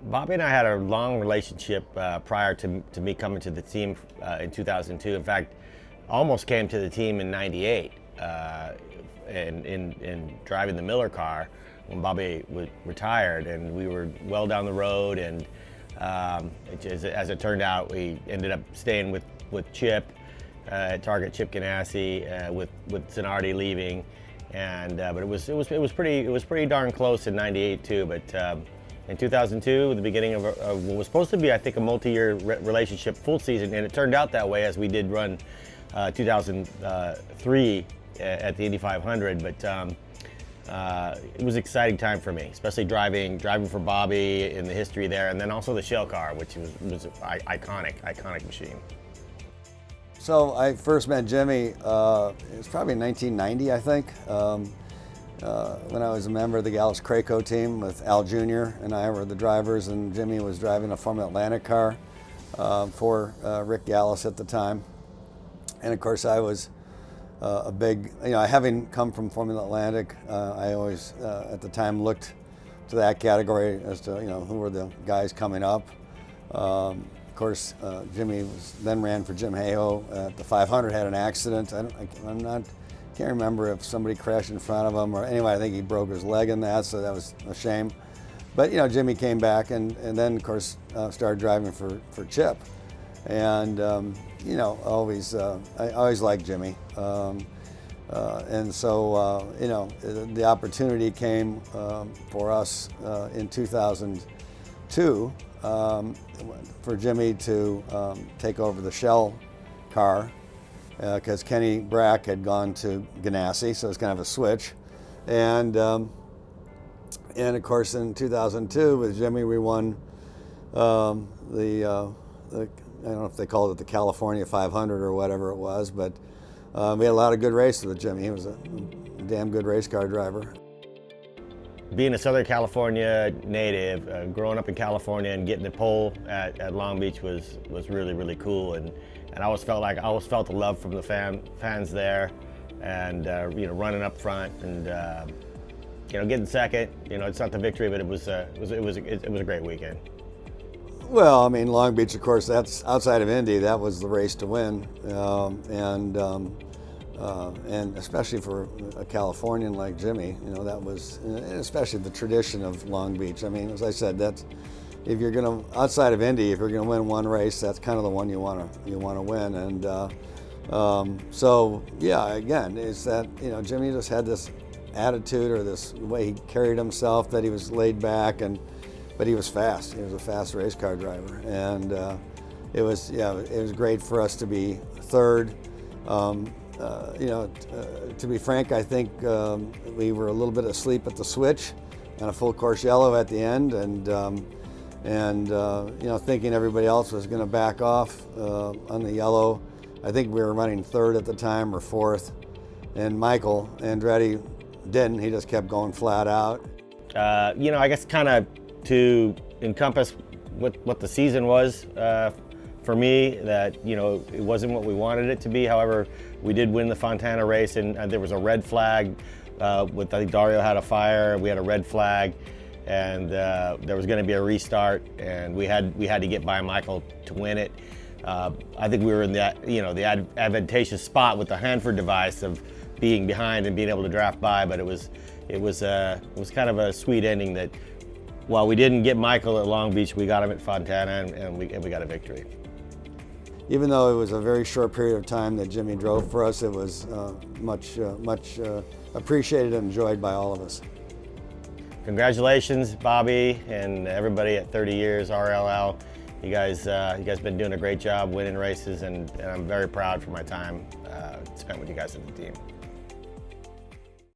Bobby and I had a long relationship prior to me coming to the team in 2002. In fact, almost came to the team in '98 in driving the Miller car when Bobby retired, and we were well down the road. And as it turned out, we ended up staying with Chip at Target, Chip Ganassi, with Zanardi leaving, and but it was pretty darn close in '98 too. But in 2002, the beginning of what was supposed to be, I think, a multi-year relationship, full season, and it turned out that way as we did run 2003 at the Indy 500. But it was an exciting time for me, especially driving for Bobby in the history there, and then also the shell car, which was iconic machine. So I first met Jimmy, it was probably in 1990, I think, when I was a member of the Gallus Craco team with Al Jr. and I were the drivers, and Jimmy was driving a Formula Atlantic car for Rick Gallus at the time. And of course I was a big, having come from Formula Atlantic, I always at the time looked to that category as to, who were the guys coming up. Of course, Jimmy then ran for Jim Hayhoe at the 500, had an accident. Can't remember if somebody crashed in front of him, or anyway, I think he broke his leg in that, so that was a shame. But Jimmy came back, and then of course started driving for Chip, and I always liked Jimmy, and so the opportunity came for us in 2002 for Jimmy to take over the Shell car, because Kenny Brack had gone to Ganassi, so it was kind of a switch. And of course in 2002 with Jimmy we won the I don't know if they called it the California 500 or whatever it was, but we had a lot of good races with Jimmy. He was a damn good race car driver. Being a Southern California native, growing up in California and getting the pole at Long Beach was really cool, and I always felt the love from the fans there, and running up front and getting second. It's not the victory, but it was a great weekend. Well, I mean, Long Beach, of course, that's outside of Indy. That was the race to win, and especially for a Californian like Jimmy, that was, especially the tradition of Long Beach. I mean, as I said, that's, if you're going to, outside of Indy, if you're going to win one race, that's kind of the one you want to win. And so yeah, again, it's that Jimmy just had this attitude, or this way he carried himself, that he was laid back, but he was fast. He was a fast race car driver, and it was great for us to be third. To be frank, I think we were a little bit asleep at the switch and a full course yellow at the end, and thinking everybody else was going to back off on the yellow. I think we were running third at the time, or fourth, and Michael Andretti didn't. He just kept going flat out. I guess kind of to encompass what the season was for me, that it wasn't what we wanted it to be. However, we did win the Fontana race, and there was a red flag. I think Dario had a fire. We had a red flag, and there was going to be a restart, and we had to get by Michael to win it. I think we were in the advantageous spot with the Hanford device of being behind and being able to draft by, but it was kind of a sweet ending that while we didn't get Michael at Long Beach, we got him at Fontana, and we got a victory. Even though it was a very short period of time that Jimmy drove for us, it was much appreciated and enjoyed by all of us. Congratulations, Bobby, and everybody at 30 years RLL. You guys been doing a great job winning races, and I'm very proud for my time spent with you guys at the team.